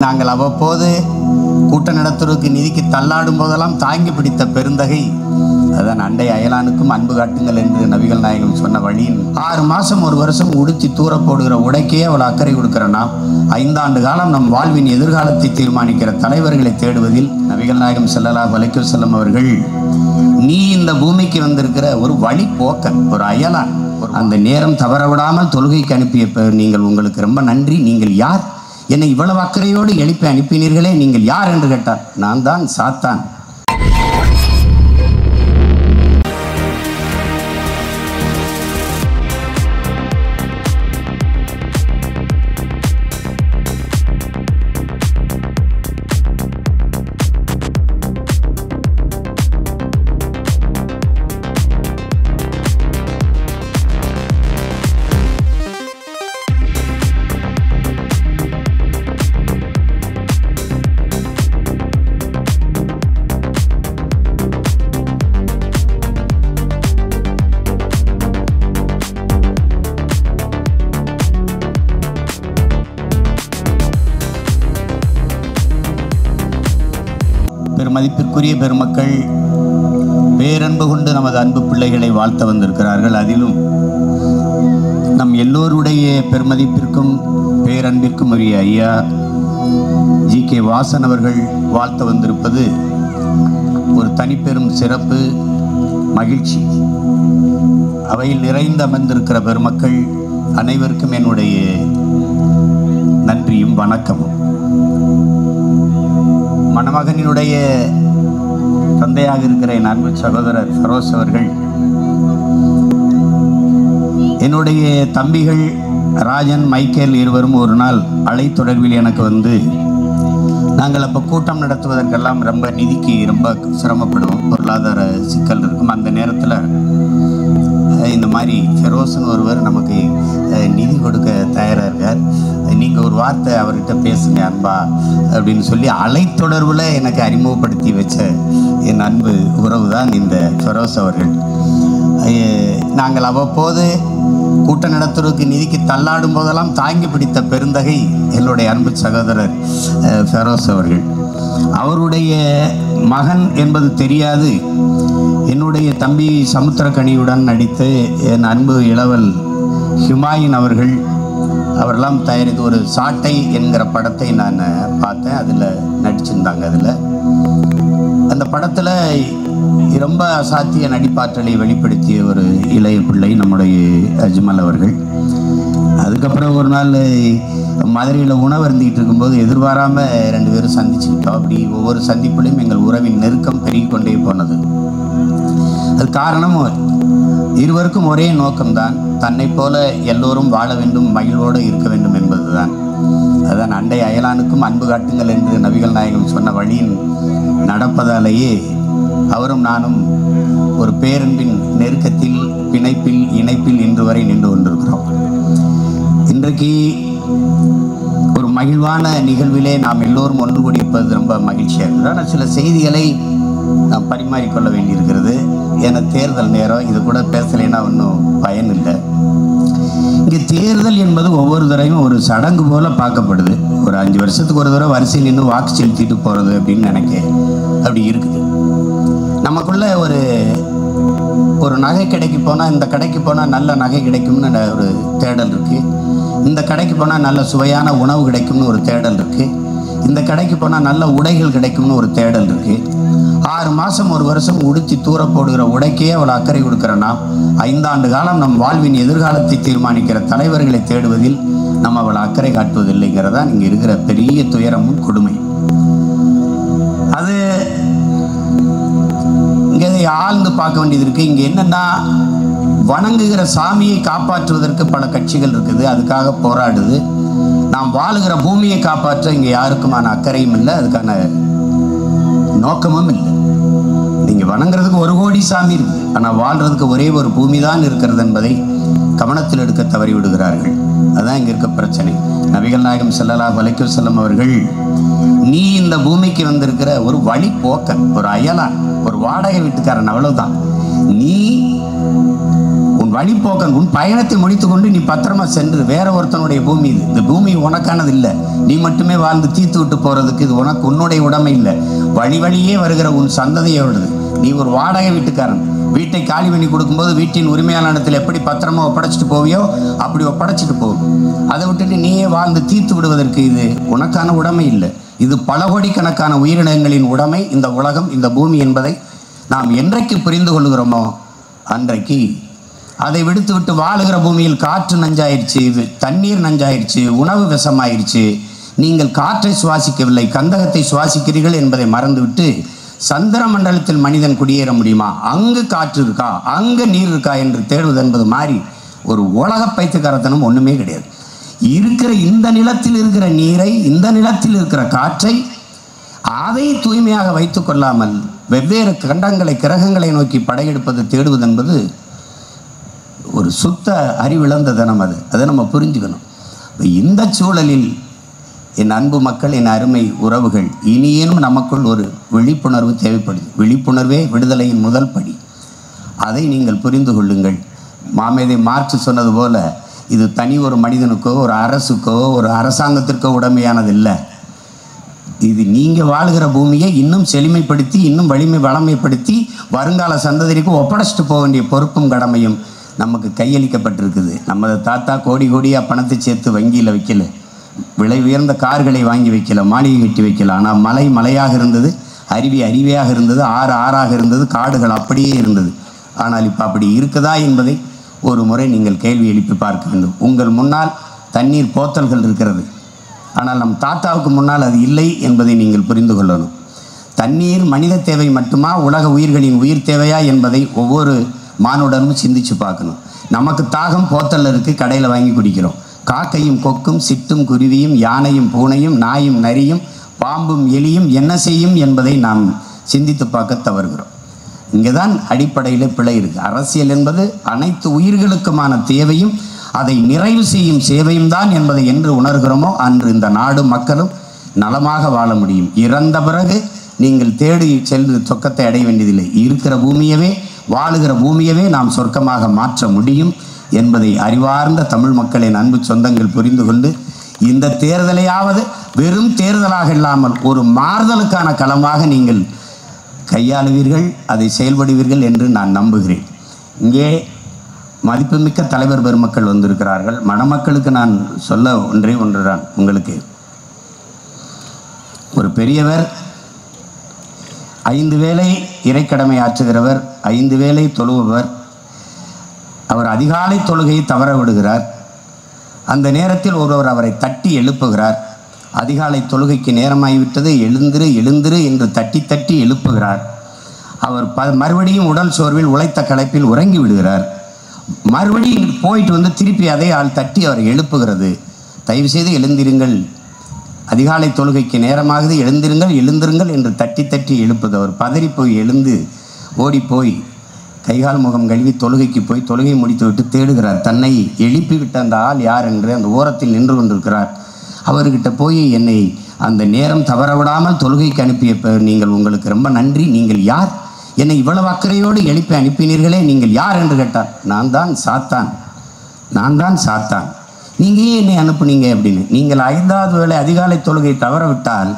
நாங்கள் அவ்வப்போது கூட்ட நடத்துவதற்கு நிதிக்கு தள்ளாடும் போதெல்லாம் தாங்கி பிடித்த பெருந்தகை அதான் அண்டை அயலானுக்கும் அன்பு காட்டுங்கள் என்று நபிகள் நாயகம் சொன்ன வழியின் 6 மாதம் 1 வருஷம் உடுத்தி தூர போடுகிற உடைக்கே அவள் அக்கறை கொடுக்கிற நாம் 5 ஆண்டு காலம் நம் வாழ்வின் எதிர்காலத்தை தீர்மானிக்கிற தலைவர்களை தேடுவதில் நபிகள் நாயகம் ஸல்லல்லாஹு அலைஹி வஸல்லம் அவர்கள் நீ இந்த பூமிக்கு வந்திருக்கிற ஒரு வழி போக்கன், ஒரு அயலான், அந்த நேரம் தவற விடாமல் தொழுகைக்கு அனுப்பிய நீங்கள் உங்களுக்கு ரொம்ப நன்றி. நீங்கள் யார்? என்னை இவ்வளவு அக்கறையோடு எழுப்பி அனுப்பினீர்களே, நீங்கள் யார் என்று கேட்டார். நான் தான் சாத்தான். பெருமதிப்பிற்குரிய பெருமக்கள் பேரன்பு கொண்டு நமது அன்பு பிள்ளைகளை வாழ்த்த வந்திருக்கிறார்கள். அதிலும் நம் எல்லோருடைய பெருமதிப்பிற்கும் பேரன்பிற்கும் உரிய ஐயா ஜி.கே. வாசன் அவர்கள் வாழ்த்த வந்திருப்பது ஒரு தனிப்பெரும் சிறப்பு, மகிழ்ச்சி. அவையில் நிறைந்து அமர்ந்திருக்கிற பெருமக்கள் அனைவருக்கும் என்னுடைய நன்றியும் வணக்கமும். மணமகனினுடைய தந்தையாக இருக்கிற என் அன்பு சகோதரர் ஃபெரோஸ் அவர்கள், என்னுடைய தம்பிகள் ராஜன், மைக்கேல் இருவரும் ஒரு நாள் அலைத்தொடர்பில் எனக்கு வந்து, நாங்கள் அப்போ கூட்டம் நடத்துவதற்கெல்லாம் ரொம்ப நிதிக்கு ரொம்ப சிரமப்படுவோம், பொருளாதார சிக்கல் இருக்கும். அந்த நேரத்தில் இந்த மாதிரி ஃபெரோஸ்னு ஒருவர் நமக்கு நிதி கொடுக்க தயாராக இருக்கார், நீங்கள் ஒரு வார்த்தை அவர்கிட்ட பேசுங்க அன்பா அப்படின்னு சொல்லி அலைத்தொடர்பில் எனக்கு அறிமுகப்படுத்தி வச்ச என் அன்பு உறவு தான் இந்த ஃபெரோஸ் அவர்கள். நாங்கள் அவ்வப்போது கூட்ட நடத்துவதற்கு நிதிக்கு தள்ளாடும் போதெல்லாம் தாங்கி பிடித்த பெருந்தகை என்னுடைய அன்பு சகோதரர் ஃபெரோஸ் அவர்கள். அவருடைய மகன் என்பது தெரியாது, என்னுடைய தம்பி சமுத்திரக்கனியுடன் நடித்து என் அன்பு இளவல் ஹுமாயூன் அவரெல்லாம் தயாரித்து ஒரு சாட்டை என்கிற படத்தை நான் பார்த்தேன். அதில் நடிச்சிருந்தாங்க. அதில் அந்த படத்தில் ரொம்ப அசாத்திய நடிப்பாற்றலை வெளிப்படுத்திய ஒரு இளைய பிள்ளை நம்முடைய அஜ்மல் அவர்கள். அதுக்கப்புறம் ஒரு நாள் மதுரையில் உணவு இருந்துக்கிட்டு இருக்கும்போது எதிர்பாராமல் 2 பேரும் சந்திச்சுக்கிட்டோம். அப்படி ஒவ்வொரு சந்திப்புலையும் எங்கள் உறவின் நெருக்கம் பெருகிக்கொண்டே போனது. அது காரணம் இருவருக்கும் ஒரே நோக்கம்தான், தன்னை போல எல்லோரும் வாழ வேண்டும், மகிழ்வோடு இருக்க வேண்டும் என்பதுதான். அதுதான் அண்டை அயலானுக்கும் அன்பு காட்டுங்கள் என்று நபிகள் நாயகம் சொன்ன வழியின் நடப்பதாலேயே அவரும் நானும் ஒரு பேரன்பின் நெருக்கத்தில், பிணைப்பில், இணைப்பில் இன்று வரை நின்று கொண்டிருக்கிறோம். இன்றைக்கு ஒரு மகிழ்வான நிகழ்விலே நாம் எல்லோரும் ஒன்று கூடியிருப்பது ரொம்ப மகிழ்ச்சியாக இருக்குது. ஆனால் சில செய்திகளை நாம் பரிமாறிக்கொள்ள வேண்டியிருக்கிறது. ஏன்னா தேர்தல் நேரம், இது கூட பேசலைன்னா ஒன்றும் பயன் இல்லை. இங்கே தேர்தல் என்பது ஒவ்வொரு தடவையும் ஒரு சடங்கு போல் பார்க்கப்படுது. ஒரு 5 வருஷத்துக்கு ஒரு தடவை வரிசையில் நின்று வாக்கு செலுத்திட்டு போகிறது அப்படின்னு அப்படி இருக்குது. நமக்குள்ள ஒரு நகை கடைக்கு போனால், இந்த கடைக்கு போனால் நல்ல நகை கிடைக்கும்னு ஒரு தேடல் இருக்குது. இந்த கடைக்கு போனால் நல்ல சுவையான உணவு கிடைக்கும்னு ஒரு தேடல் இருக்குது. இந்த கடைக்கு போனால் நல்ல உடைகள் கிடைக்கும்னு ஒரு தேடல் இருக்குது. 6 மாதம் 1 வருஷம் உடுத்தி தூர போடுகிற உடைக்கே அவள் அக்கறை கொடுக்கிற நாம் 5 ஆண்டு காலம் நம் வாழ்வின் எதிர்காலத்தை தீர்மானிக்கிற தலைவர்களை தேடுவதில் நம்ம அவள் அக்கறை காட்டுவதில்லைங்கிறதான் இங்கே இருக்கிற பெரிய துயரமும் கொடுமை. அது இங்கே ஆழ்ந்து பார்க்க வேண்டியது இருக்குது. இங்கே என்னென்னா, வணங்குகிற சாமியை காப்பாற்றுவதற்கு பல கட்சிகள் இருக்குது, அதுக்காக போராடுது. நாம் வாழுகிற பூமியை காப்பாற்ற இங்கே யாருக்குமான அக்கறையும் இல்லை, அதுக்கான நோக்கமும் இல்லை. நீங்கள் வணங்குறதுக்கு 1 கோடி சாமி இருக்குது, ஆனால் வாழ்கிறதுக்கு ஒரே ஒரு பூமி தான் இருக்கிறது என்பதை கவனத்தில் எடுக்க தவறி விடுகிறார்கள். அதுதான் இங்கே இருக்க பிரச்சனை. நபிகள் நாயகம் ஸல்லல்லாஹு அலைஹி வஸல்லம் அவர்கள் நீ இந்த பூமிக்கு வந்திருக்கிற ஒரு வழி போக்கன், ஒரு அயலான், ஒரு வாடகை வீட்டுக்காரன், அவ்வளவுதான். நீ உன் வழிபோக்கன். உன் பயணத்தை முடித்துக்கொண்டு நீ பத்திரமா சென்று, வேற ஒருத்தனுடைய பூமி இது. இந்த பூமி உனக்கானது இல்லை. நீ மட்டுமே வாழ்ந்து தீர்த்து விட்டு போறதுக்கு இது உனக்கு உன்னுடைய உடைமை இல்லை. வழி வழியே வருகிற உன் சந்ததியோடது. நீ ஒரு வாடகை வீட்டுக்காரன். வீட்டை காலி பண்ணி கொடுக்கும்போது வீட்டின் உரிமையாளனத்தில் எப்படி பத்திரமா ஒப்படைச்சிட்டு போவியோ அப்படி ஒப்படைச்சிட்டு போகும். அதை விட்டுட்டு நீயே வாழ்ந்து தீர்த்து விடுவதற்கு இது உனக்கான உடைமை இல்லை. இது பல கோடிக்கணக்கான உயிரினங்களின் உடைமை இந்த உலகம், இந்த பூமி என்பதை நாம் என்றைக்கு புரிந்து கொள்கிறோமோ அன்றைக்கு அதை விடுத்து விட்டு வாழுகிற பூமியில் காற்று நஞ்சாயிருச்சு, இது தண்ணீர் நஞ்சாயிருச்சு, உணவு விஷமாயிருச்சு, நீங்கள் காற்றை சுவாசிக்கவில்லை, கந்தகத்தை சுவாசிக்கிறீர்கள் என்பதை மறந்துவிட்டு சந்திர மண்டலத்தில் மனிதன் குடியேற முடியுமா, அங்கு காற்று இருக்கா, அங்கு நீர் இருக்கா என்று தேடுவது என்பது மாதிரி ஒரு உலக பைத்தியக்காரத்தனம் ஒன்றுமே கிடையாது. இருக்கிற இந்த நிலத்தில் இருக்கிற நீரை, இந்த நிலத்தில் இருக்கிற காற்றை, அதை தூய்மையாக வைத்து கொள்ளாமல் வெவ்வேறு கண்டங்களை கிரகங்களை நோக்கி படையெடுப்பது தேடுவது என்பது ஒரு சுத்த அறிவிழந்த தனம். அதை நம்ம புரிஞ்சுக்கணும். இந்த சூழலில் என் அன்பு மக்கள், என் அருமை உறவுகள், இனியேனும் நமக்குள் ஒரு விழிப்புணர்வு தேவைப்படுது. விழிப்புணர்வே விடுதலையின் முதல் படி. அதை நீங்கள் புரிந்து கொள்ளுங்கள். மாமேதை மார்க்ஸ் சொன்னது போல இது தனி ஒரு மனிதனுக்கோ ஒரு அரசுக்கோ ஒரு அரசாங்கத்திற்கோ உடமையானது இல்லை. இது நீங்கள் வாழ்கிற பூமியை இன்னும் செழுமைப்படுத்தி, இன்னும் வளமைப்படுத்தி வருங்கால சந்ததிக்கு ஒப்படைச்சிட்டு போக வேண்டிய பொறுப்பும் கடமையும் நமக்கு கையளிக்கப்பட்டிருக்குது. நம்ம தாத்தா கோடி கோடியாக பணத்தை சேர்த்து வங்கியில் வைக்கல, விலை உயர்ந்த கார்களை வாங்கி வைக்கல, மாளிகை கட்டி வைக்கல. ஆனால் மலை மலையாக இருந்தது, அருவி அருவியாக இருந்தது, ஆறு ஆறாக இருந்தது, காடுகள் அப்படியே இருந்தது. ஆனால் இப்போ அப்படி இருக்குதா என்பதை ஒரு முறை நீங்கள் கேள்வி எழுப்பி பார்க்க வேண்டும். உங்கள் முன்னால் தண்ணீர் போத்தல்கள் இருக்கிறது, ஆனால் நம் தாத்தாவுக்கு முன்னால் அது இல்லை என்பதை நீங்கள் புரிந்து கொள்ளணும். தண்ணீர் மனித தேவை மட்டுமா, உலக உயிர்களின் உயிர் தேவையா என்பதை ஒவ்வொரு மானுடனும் சிந்திச்சு பார்க்கணும். நமக்கு தாகம் போத்தல் இருக்குது, கடையில் வாங்கி குடிக்கிறோம். காக்கையும் கொக்கும் சிட்டும் குருவியும் யானையும் பூனையும் நாயும் நரியும் பாம்பும் எலியும் என்ன செய்யும் என்பதை நாம் சிந்தித்து பார்க்க தவறுகிறோம். இங்கே தான் அடிப்படையில் பிழை இருக்குது. அரசியல் என்பது அனைத்து உயிர்களுக்குமான தேவையும் அதை நிறைவு செய்யும் சேவையும் தான் என்பதை என்று உணர்கிறோமோ அன்று இந்த நாடு மக்களும் நலமாக வாழ முடியும். இறந்த பிறகு நீங்கள் தேடி சென்று சொர்க்கத்தை அடைய வேண்டியதில்லை. இருக்கிற பூமியவே, வாழுகிற பூமியவே நாம் சொர்க்கமாக மாற்ற முடியும் என்பதை அறிவார்ந்த தமிழ் மக்களின் அன்பு சொந்தங்கள் புரிந்து கொண்டு இந்த தேர்தலையாவது வெறும் தேர்தலாக இல்லாமல் ஒரு மாறுதலுக்கான களமாக நீங்கள் கையாளுவீர்கள், அதை செயல்படுவீர்கள் என்று நான் நம்புகிறேன். இங்கே மதிப்புமிக்க தலைவர் பெருமக்கள் வந்திருக்கிறார்கள். மணமக்களுக்கு நான் சொல்ல ஒன்றுதான். உங்களுக்கு ஒரு பெரியவர் 5 வேளை இறைக்கடமை ஆற்றுகிறவர், 5 வேளை தொழுபவர். அவர் அதிகாலை தொழுகையை தவற விடுகிறார். அந்த நேரத்தில் ஒருவர் அவரை தட்டி எழுப்புகிறார். அதிகாலை தொழுகைக்கு நேரமாகிவிட்டது, எழுந்திரு எழுந்திரு என்று தட்டி தட்டி எழுப்புகிறார். அவர் மறுபடியும் உடல் சோர்வில் உழைத்த களைப்பில் உறங்கி விடுகிறார். மறுபடியும் போயிட்டு வந்து திருப்பி அதே ஆள் தட்டி அவரை எழுப்புகிறது. தயவு செய்து எழுந்திருங்கள், அதிகாலை தொழுகைக்கு நேரமாகுது, எழுந்திருங்கள் எழுந்திருங்கள் என்று தட்டி தட்டி எழுப்புது. அவர் பதறி போய் எழுந்து ஓடிப்போய் கைகால் முகம் கழுவி தொழுகைக்கு போய் தொழுகை முடித்துவிட்டு தேடுகிறார். தன்னை எழுப்பிவிட்ட அந்த ஆள் யார் என்று அந்த ஓரத்தில் நின்று கொண்டிருக்கிறார். அவர்கிட்ட போய் என்னை அந்த நேரம் தவற விடாமல் தொழுகைக்கு அனுப்பிய நீங்கள், உங்களுக்கு ரொம்ப நன்றி, நீங்கள் யார், என்னை இவ்வளவு அக்கறையோடு எழுப்பி அனுப்பினீர்களே, நீங்கள் யார் என்று கேட்டார். நான் தான் சாத்தான், நீங்கள் ஏன் என்னை அனுப்புனீங்க அப்படின்னு. நீங்கள் 5வது வேளை அதிகாலை தொழுகை தவற விட்டால்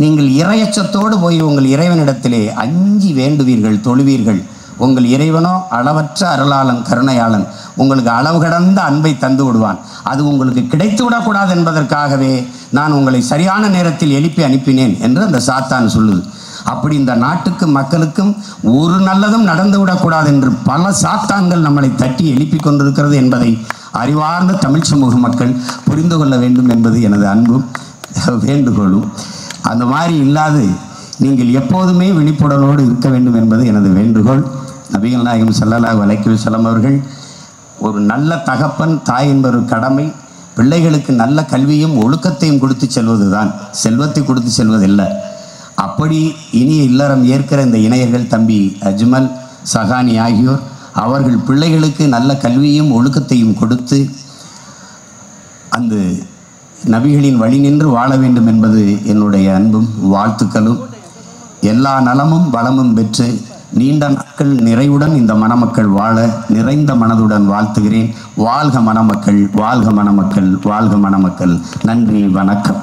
நீங்கள் இறையச்சத்தோடு போய் உங்கள் இறைவனிடத்திலே அஞ்சி வேண்டுவீர்கள், தொழுவீர்கள். உங்கள் இறைவனோ அளவற்ற அருளாளன், கருணையாளன், உங்களுக்கு அளவு கடந்த அன்பை தந்து விடுவான். அது உங்களுக்கு கிடைத்து விடக்கூடாது என்பதற்காகவே நான் உங்களை சரியான நேரத்தில் எழுப்பி அனுப்பினேன் என்று அந்த சாத்தான் சொல்லுது. அப்படி இந்த நாட்டுக்கு மக்களுக்கும் ஒரு நல்லதும் நடந்து விடக்கூடாது என்று பல சாத்தான்கள் நம்மளை தட்டி எழுப்பி கொண்டிருக்கிறது என்பதை அறிவார்ந்த தமிழ் சமூக மக்கள் புரிந்து கொள்ள வேண்டும் என்பது எனது அன்பும் வேண்டுகோளும். அந்த மாதிரி இல்லாது நீங்கள் எப்போதுமே விழிப்புணர்வோடு இருக்க வேண்டும் என்பது எனது வேண்டுகோள். நபிகள் நாயகம் ஸல்லல்லாஹு அலைஹி வஸல்லம் அவர்கள் ஒரு நல்ல தகப்பன், தாய் என்பது கடமை. பிள்ளைகளுக்கு நல்ல கல்வியும் ஒழுக்கத்தையும் கொடுத்து செல்வது தான், செல்வத்தை கொடுத்து செல்வதில்லை. அப்படி இனிய இல்லறம் ஏற்கிற இந்த இணையர்கள் தம்பி அஜ்மல், சஹானி ஆகியோர் அவர்கள் பிள்ளைகளுக்கு நல்ல கல்வியும் ஒழுக்கத்தையும் கொடுத்து அந்த நபிகளின் வழி நின்று வாழ வேண்டும் என்பது என்னுடைய அன்பும் வாழ்த்துக்களும். எல்லா நலமும் வளமும் பெற்று நீண்ட நாட்கள் நிறைவுடன் இந்த மணமக்கள் வாழ நிறைந்த மனதுடன் வாழ்த்துகிறேன். வாழ்க மணமக்கள், வாழ்க மணமக்கள், வாழ்க மணமக்கள். நன்றி, வணக்கம்.